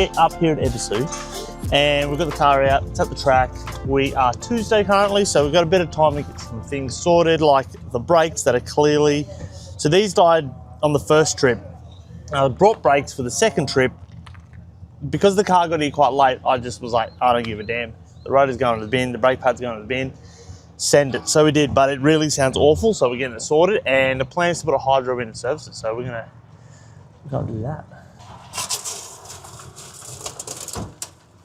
we're up here at Ebisu and we've got the car out, it's at the track. We are Tuesday currently, so we've got a bit of time to get some things sorted, like the brakes that are clearly, so these died on the first trip. I brought brakes for the second trip. Because the car got here quite late, I just was like, I don't give a damn. The rotor's going to the bin, the brake pad's going to the bin, send it. So we did, but it really sounds awful, so we're getting it sorted, and the plan is to put a hydro in and service it, so we're gonna do that.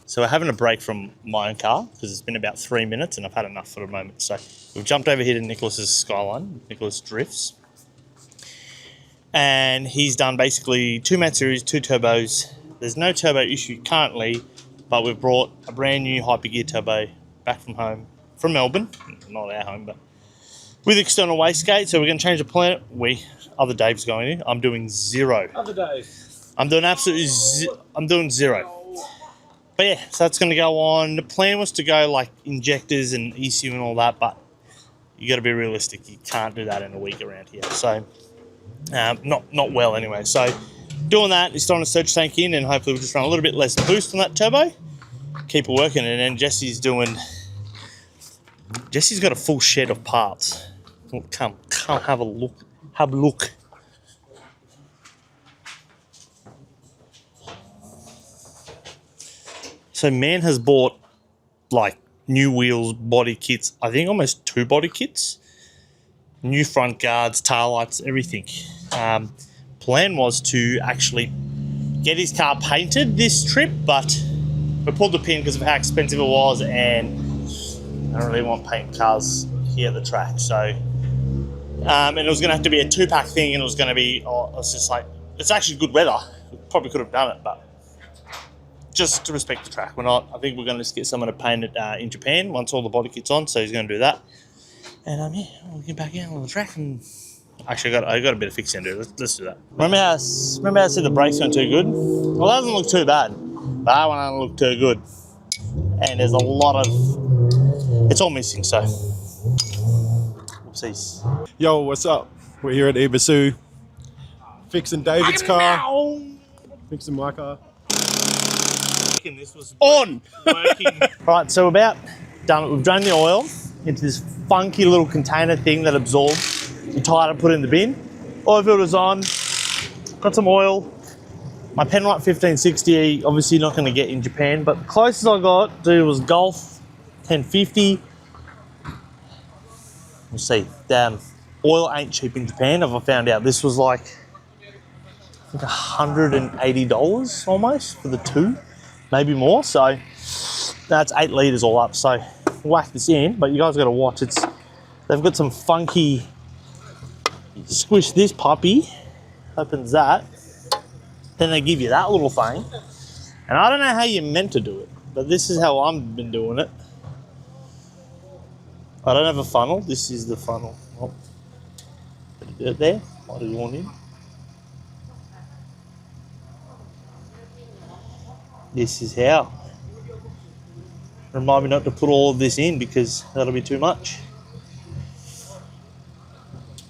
So we're having a break from my own car, because it's been about 3 minutes and I've had enough for the moment. So we've jumped over here to Nicholas's Skyline, Nicholas Drifts. And he's done basically 2 Matsuris, 2 turbos. There's no turbo issue currently, but we've brought a brand new hypergear turbo back from home, from Melbourne, not our home, but with external wastegate. So we're going to change the planet. Other Dave's going in. I'm doing 0. Other Dave. I'm doing absolutely I'm doing 0. But yeah, so that's going to go on. The plan was to go like injectors and ECU and all that, but you got to be realistic. You can't do that in a week around here. So not well anyway. So doing that, it's throwing a surge tank in, and hopefully we'll just run a little bit less boost on that turbo. Keep it working, and then Jesse's got a full shed of parts. Come have a look. Have a look. So man has bought like new wheels, body kits, I think almost 2 body kits, new front guards, tail lights, everything. Plan was to actually get his car painted this trip, but we pulled the pin because of how expensive it was, and I don't really want paint cars here at the track. So, and it was going to have to be a 2-pack thing, and it was going to be, it's just like, it's actually good weather. We probably could have done it, but just to respect the track, we're not. I think we're going to just get someone to paint it in Japan once all the body kit's on, so he's going to do that. And yeah, we'll get back out on the track and. Actually, I got a bit of fixing to do. Let's do that. Remember how I said the brakes weren't too good? Well, that doesn't look too bad, but that one doesn't look too good. And there's a lot of, it's all missing, so. Whoopsies. Yo, what's up? We're here at Ebisu, fixing David's car, fixing my car. This was on! Working. Right, so we're about done. We've drained the oil into this funky little container thing that absorbs. You tie it and put it in the bin. Oil filter's on, got some oil. My Penrite 1560, obviously not gonna get in Japan, but the closest I got to was Golf 1050. We'll see. Oil ain't cheap in Japan, have I found out. This was like, I think $180 almost for the 2, maybe more. So that's 8 litres all up. So whack this in, but you guys gotta watch. They've got some funky, squish this puppy, opens that, then they give you that little thing, and I don't know how you're meant to do it, but this is how I've been doing it. I don't have a funnel. This is the funnel. Oh, bit of dirt there. Might have gone in. This is how. Remind me not to put all of this in because that'll be too much.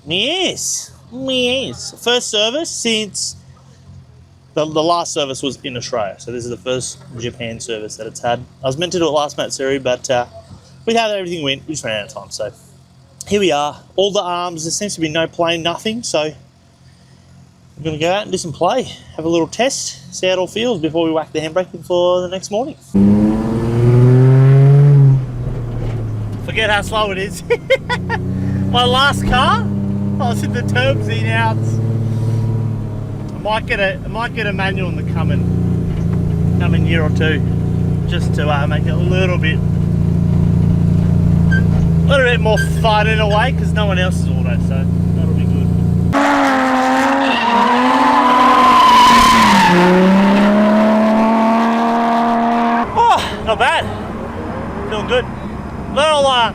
Yes. First service since the last service was in Australia. So this is the first Japan service that it's had. I was meant to do it last Matsuri, but with how everything went, we just ran out of time. So here we are. All the arms, there seems to be no plane, nothing. So we're going to go out and do some play, have a little test, see how it all feels before we whack the handbrake for the next morning. Forget how slow it is. My last car, I was in the Turbsy now. I might get a manual in the coming year or 2, just to make it a little bit more fun in a way, because no one else is auto, so that'll be good. Oh, not bad. Feeling good. I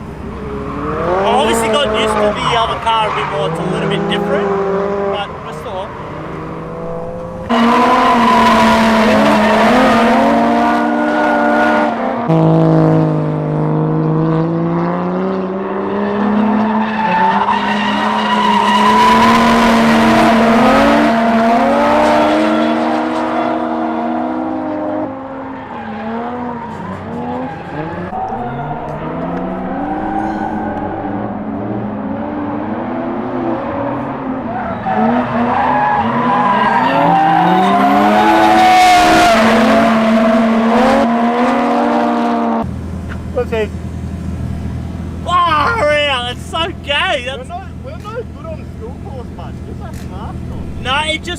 obviously got used to the other car a bit more. It's a little bit different, but we're still on.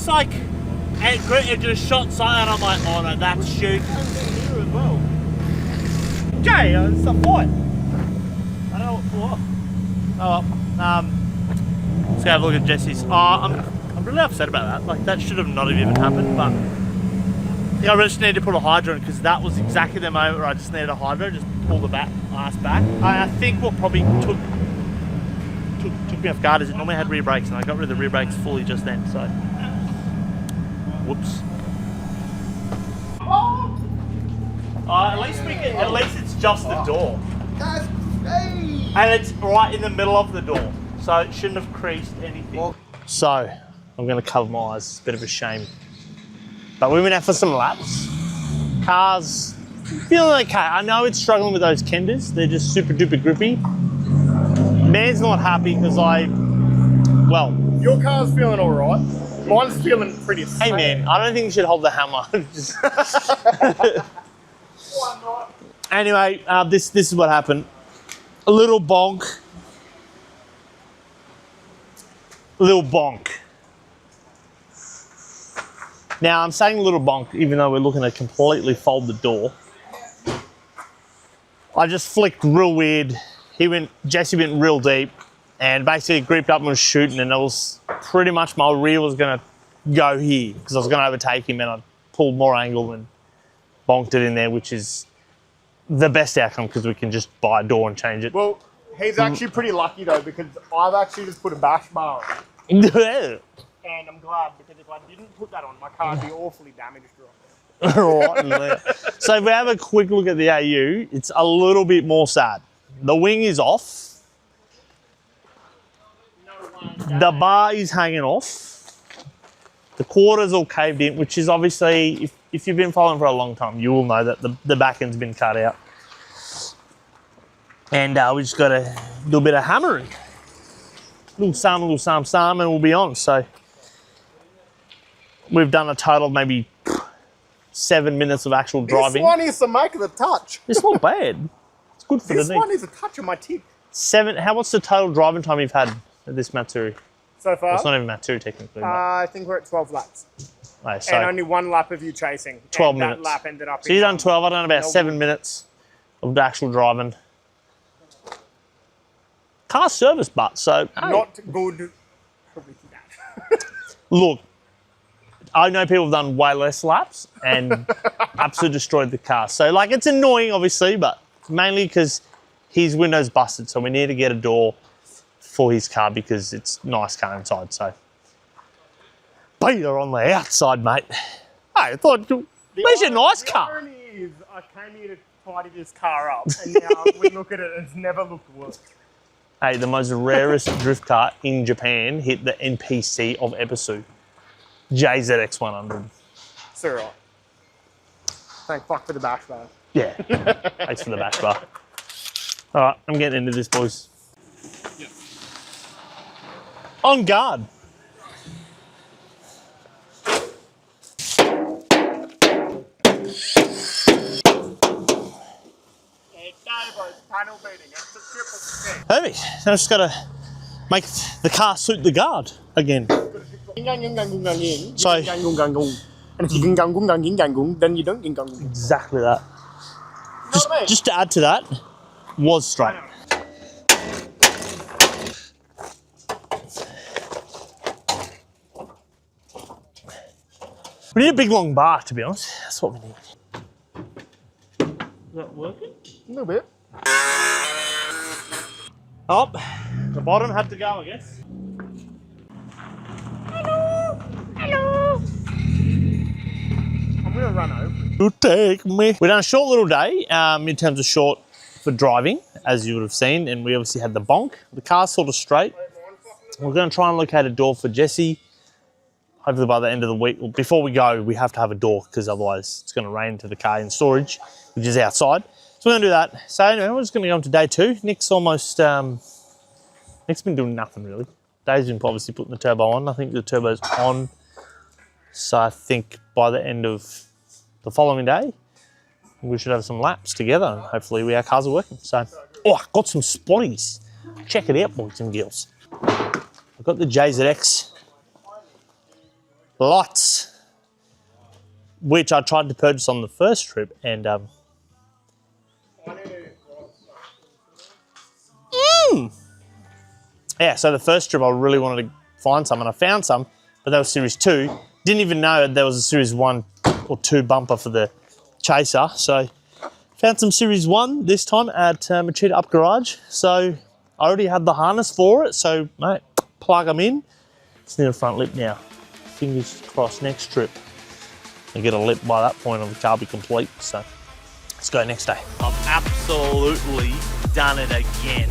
just like, it just shot sight, and I'm like, oh no, that's shoot. Here as well. Jay, it's a fight. I don't know what for. Oh well. Let's go have a look at Jesse's. I'm really upset about that. Like, that should have not have even happened, but I really just needed to put a hydro in, because that was exactly the moment where I just needed a hydro, just pull the ass back. I think what probably took me off guard is it normally had rear brakes, and I got rid of the rear brakes fully just then, so. Whoops. At least it's just the door. And it's right in the middle of the door, so it shouldn't have creased anything. So, I'm gonna cover my eyes, it's a bit of a shame. But we went out for some laps. Car's feeling okay. I know it's struggling with those kenders, they're just super duper grippy. Man's not happy because well. Your car's feeling all right. Mine's feeling pretty Hey man, I don't think you should hold the hammer. Anyway, this is what happened. A little bonk. Now I'm saying little bonk, even though we're looking to completely fold the door. I just flicked real weird. Jesse went real deep and basically gripped up and was shooting, and it was pretty much my rear was gonna go here because I was gonna overtake him, and I pulled more angle and bonked it in there, which is the best outcome because we can just buy a door and change it. Well, he's actually pretty lucky though, because I've actually just put a bash bar on. Yeah. And I'm glad, because if I didn't put that on, my car would be awfully damaged. Right. So if we have a quick look at the AU, it's a little bit more sad. The wing is off. The bar is hanging off. The quarter's all caved in, which is obviously, if you've been following for a long time, you will know that the back end's been cut out. And we just got to do a bit of hammering. Little some, and we'll be on. So we've done a total of maybe 7 minutes of actual driving. This one is to make the touch. It's not bad. It's good for this the knee. one is a touch of my tick. What's the total driving time you've had at this Matsuri? So far? Well, it's not even Matsuri technically. I think we're at 12 laps. Right, so and only one lap of you chasing. 12 and minutes. That lap ended up so you've done 12, I've done about 7 minutes of the actual driving. Car service, but so. Not good. Look, I know people have done way less laps and absolutely destroyed the car. So, like, it's annoying, obviously, but mainly because his window's busted. So we need to get a door for his car because it's a nice car inside. So, Peter on the outside, mate. Hey, I thought, where's your nice car? The irony is, I came here to tidy this car up, and now we look at it, and it's never looked worse. Hey, the most rarest drift car in Japan hit the NPC of Ebisu. JZX100. It's all right. Thank fuck for the bash bar. Yeah, thanks for the bash bar. All right, I'm getting into this, boys. Yep. On guard. Panel beating. It's a triple stick. Perfect. Now I've just got to make the car suit the guard again. So, and if you then you don't. Exactly that. Just to add to that, was straight. We need a big long bar, to be honest. That's what we need. Is that working? A little bit. Oh, the bottom had to go, I guess. Hello. I'm gonna run over. You take me. We've done a short little day in terms of short for driving, as you would have seen, and we obviously had the bonk. The car's sort of straight. We're going to try and locate a door for Jesse. Hopefully by the end of the week, well, before we go, we have to have a door because otherwise it's going to rain into the car in storage, which is outside. So we're going to do that. So anyway, we're just going to go on to day 2. Nick's almost, Nick's been doing nothing really. Dave's been obviously putting the turbo on. I think the turbo's on. So I think by the end of the following day, we should have some laps together and hopefully our cars are working. So, oh, I got some spotties. Check it out, boys and girls. I've got the JZX lights, which I tried to purchase on the first trip, and yeah, so the first trip I really wanted to find some, and I found some, but that was Series 2. Didn't even know there was a Series 1 or 2 bumper for the Chaser, so found some Series 1 this time at Machida Up Garage. So I already had the harness for it, so mate, plug them in. Just need a front lip now. Fingers crossed next trip I get a lip by that point, and the car will be complete. So let's go next day. I've absolutely done it again.